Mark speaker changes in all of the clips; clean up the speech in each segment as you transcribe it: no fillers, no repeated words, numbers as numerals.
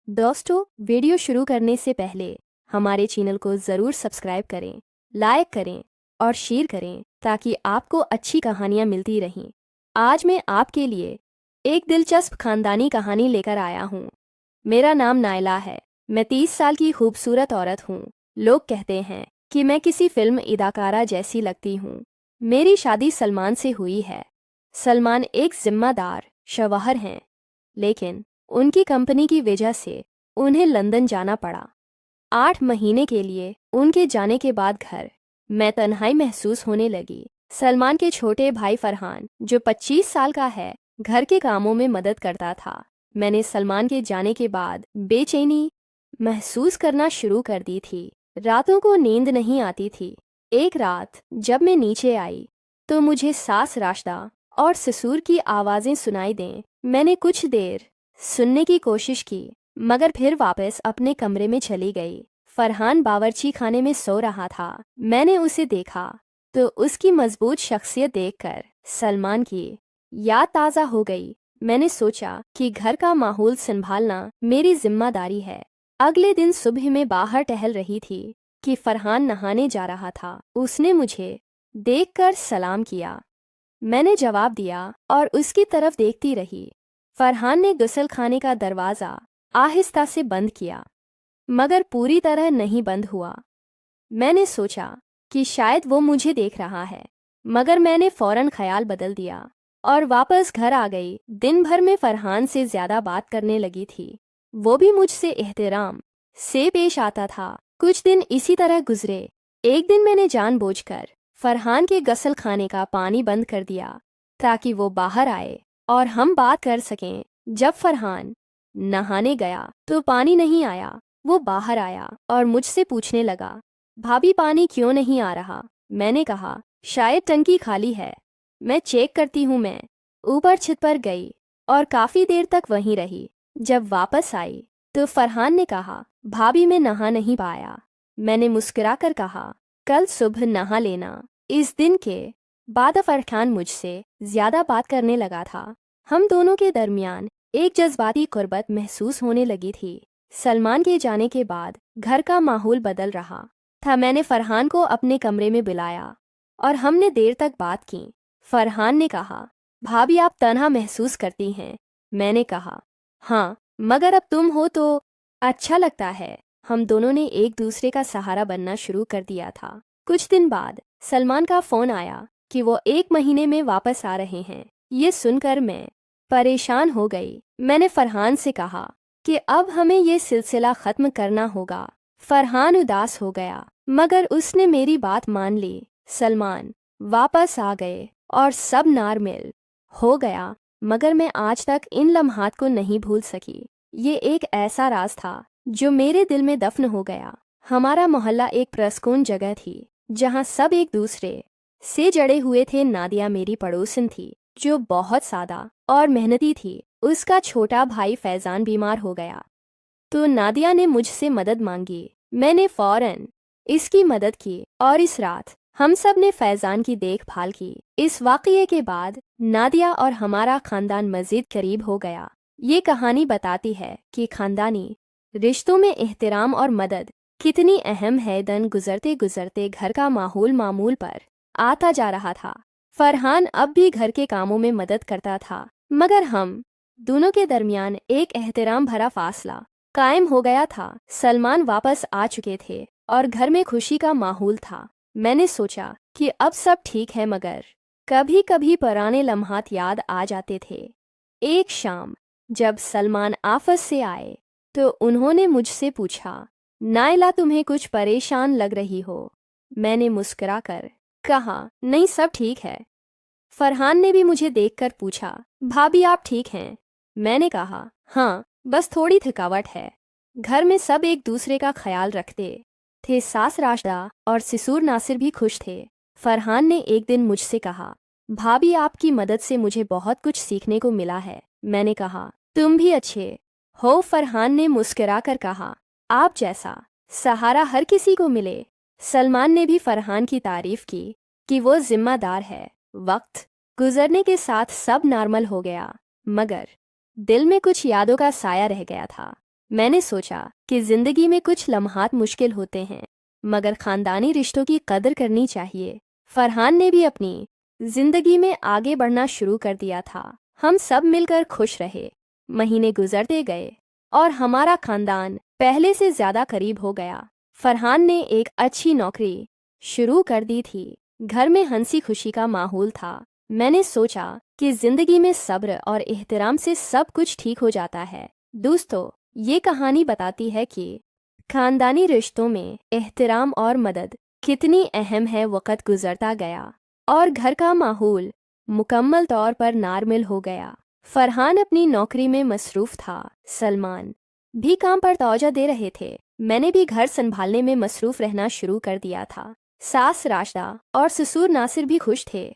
Speaker 1: दोस्तों, वीडियो शुरू करने से पहले हमारे चैनल को ज़रूर सब्सक्राइब करें, लाइक करें और शेयर करें ताकि आपको अच्छी कहानियाँ मिलती रहें। आज मैं आपके लिए एक दिलचस्प खानदानी कहानी लेकर आया हूँ। मेरा नाम नायला है। मैं 30 साल की खूबसूरत औरत हूँ। लोग कहते हैं कि मैं किसी फिल्म अदाकारा जैसी लगती हूँ। मेरी शादी सलमान से हुई है। सलमान एक जिम्मेदार शौहर हैं, लेकिन उनकी कंपनी की वजह से उन्हें लंदन जाना पड़ा। 8 महीने के लिए उनके जाने के बाद मैं तन्हाई महसूस होने लगी। सलमान के छोटे भाई फरहान, जो 25 साल का है, घर के कामों में मदद करता था। मैंने सलमान के जाने के बाद बेचैनी महसूस करना शुरू कर दी थी। रातों को नींद नहीं आती थी। एक रात जब मैं नीचे आई तो मुझे सास राशदा और ससुर की आवाज़ें सुनाई दें। मैंने कुछ देर सुनने की कोशिश की, मगर फिर वापस अपने कमरे में चली गई। फरहान बावर्ची खाने में सो रहा था। मैंने उसे देखा तो उसकी मजबूत शख्सियत देखकर सलमान की याद ताज़ा हो गई। मैंने सोचा कि घर का माहौल संभालना मेरी जिम्मेदारी है। अगले दिन सुबह में बाहर टहल रही थी कि फरहान नहाने जा रहा था। उसने मुझे देखकर सलाम किया। मैंने जवाब दिया और उसकी तरफ देखती रही। फरहान ने गुसल खाने का दरवाज़ा आहिस्ता से बंद किया, मगर पूरी तरह नहीं बंद हुआ। मैंने सोचा कि शायद वो मुझे देख रहा है, मगर मैंने फौरन ख्याल बदल दिया और वापस घर आ गई। दिन भर में फरहान से ज़्यादा बात करने लगी थी। वो भी मुझसे एहतराम से पेश आता था। कुछ दिन इसी तरह गुजरे। एक दिन मैंने जानबूझकर फरहान के गसल खाने का पानी बंद कर दिया ताकि वो बाहर आए और हम बात कर सकें। जब फरहान नहाने गया तो पानी नहीं आया। वो बाहर आया और मुझसे पूछने लगा, भाभी पानी क्यों नहीं आ रहा? मैंने कहा, शायद टंकी खाली है, मैं चेक करती हूँ। मैं ऊपर छत पर गई और काफ़ी देर तक वहीं रही। जब वापस आई तो फरहान ने कहा, भाभी मैं नहा नहीं पाया। मैंने मुस्कुराकर कहा, कल सुबह नहा लेना। इस दिन के बाद फरहान मुझसे ज़्यादा बात करने लगा था। हम दोनों के दरमियान एक जज्बाती कुर्बत महसूस होने लगी थी। सलमान के जाने के बाद घर का माहौल बदल रहा था। मैंने फरहान को अपने कमरे में बुलाया और हमने देर तक बात की। फरहान ने कहा, भाभी आप तन्हा महसूस करती हैं? मैंने कहा, हाँ, मगर अब तुम हो तो अच्छा लगता है। हम दोनों ने एक दूसरे का सहारा बनना शुरू कर दिया था। कुछ दिन बाद सलमान का फ़ोन आया कि वो 1 महीने में वापस आ रहे हैं। ये सुनकर मैं परेशान हो गई। मैंने फरहान से कहा कि अब हमें ये सिलसिला ख़त्म करना होगा। फरहान उदास हो गया, मगर उसने मेरी बात मान ली। सलमान वापस आ गए और सब नॉर्मल हो गया, मगर मैं आज तक इन लम्हात को नहीं भूल सकी। ये एक ऐसा राज था जो मेरे दिल में दफन हो गया। हमारा मोहल्ला एक पुरस्कून जगह थी जहाँ सब एक दूसरे से जड़े हुए थे। नादिया मेरी पड़ोसन थी जो बहुत सादा और मेहनती थी। उसका छोटा भाई फैज़ान बीमार हो गया तो नादिया ने मुझसे मदद मांगी। मैंने फौरन इसकी मदद की और इस रात हम सब ने फैज़ान की देखभाल की। इस वाक़ये के बाद नादिया और हमारा ख़ानदान मज़ीद करीब हो गया। ये कहानी बताती है कि ख़ानदानी रिश्तों में एहतराम और मदद कितनी अहम है। दिन गुजरते गुजरते घर का माहौल मामूल पर आता जा रहा था। फरहान अब भी घर के कामों में मदद करता था, मगर हम दोनों के दरमियान एक एहतराम भरा फासला कायम हो गया था। सलमान वापस आ चुके थे और घर में खुशी का माहौल था। मैंने सोचा कि अब सब ठीक है, मगर कभी कभी पुराने लम्हात याद आ जाते थे। एक शाम जब सलमान ऑफिस से आए तो उन्होंने मुझसे पूछा, नायला तुम्हें कुछ परेशान लग रही हो? मैंने मुस्कुराकर कहा, नहीं सब ठीक है। फरहान ने भी मुझे देखकर पूछा, भाभी आप ठीक हैं? मैंने कहा, हाँ, बस थोड़ी थकावट है। घर में सब एक दूसरे का ख्याल रखते थे। सास राशदा और ससुर नासिर भी खुश थे। फरहान ने एक दिन मुझसे कहा, भाभी आपकी मदद से मुझे बहुत कुछ सीखने को मिला है। मैंने कहा, तुम भी अच्छे हो। फरहान ने मुस्कुराकर कहा, आप जैसा सहारा हर किसी को मिले। सलमान ने भी फरहान की तारीफ की कि वो जिम्मेदार है। वक्त गुजरने के साथ सब नॉर्मल हो गया, मगर दिल में कुछ यादों का साया रह गया था। मैंने सोचा कि जिंदगी में कुछ लम्हात मुश्किल होते हैं, मगर खानदानी रिश्तों की कदर करनी चाहिए। फरहान ने भी अपनी जिंदगी में आगे बढ़ना शुरू कर दिया था। हम सब मिलकर खुश रहे। महीने गुजरते गए और हमारा खानदान पहले से ज्यादा करीब हो गया। फरहान ने एक अच्छी नौकरी शुरू कर दी थी। घर में हंसी खुशी का माहौल था। मैंने सोचा कि जिंदगी में सब्र और एहतराम से सब कुछ ठीक हो जाता है। दोस्तों, ये कहानी बताती है कि खानदानी रिश्तों में एहतराम और मदद कितनी अहम है। वक्त गुजरता गया और घर का माहौल मुकम्मल तौर पर नॉर्मल हो गया। फरहान अपनी नौकरी में मसरूफ था। सलमान भी काम पर तवज्जो दे रहे थे। मैंने भी घर संभालने में मसरूफ रहना शुरू कर दिया था। सास राशदा और ससुर नासिर भी खुश थे।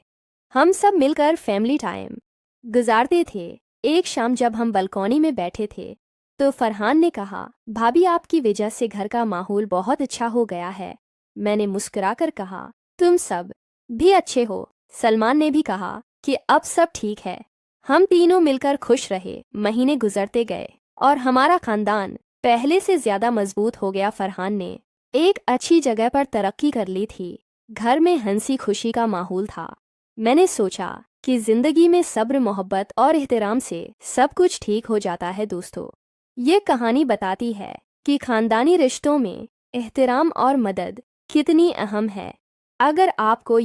Speaker 1: हम सब मिलकर फैमिली टाइम गुजारते थे। एक शाम जब हम बालकनी में बैठे थे तो फरहान ने कहा, भाभी आपकी वजह से घर का माहौल बहुत अच्छा हो गया है। मैंने मुस्कुराकर कहा, तुम सब भी अच्छे हो। सलमान ने भी कहा कि अब सब ठीक है। हम तीनों मिलकर खुश रहे। महीने गुजरते गए और हमारा खानदान पहले से ज्यादा मजबूत हो गया। फरहान ने एक अच्छी जगह पर तरक्की कर ली थी। घर में हंसी खुशी का माहौल था। मैंने सोचा कि जिंदगी में सब्र, मोहब्बत और एहतराम से सब कुछ ठीक हो जाता है। दोस्तों, ये कहानी बताती है कि खानदानी रिश्तों में एहतराम और मदद कितनी अहम है। अगर आपको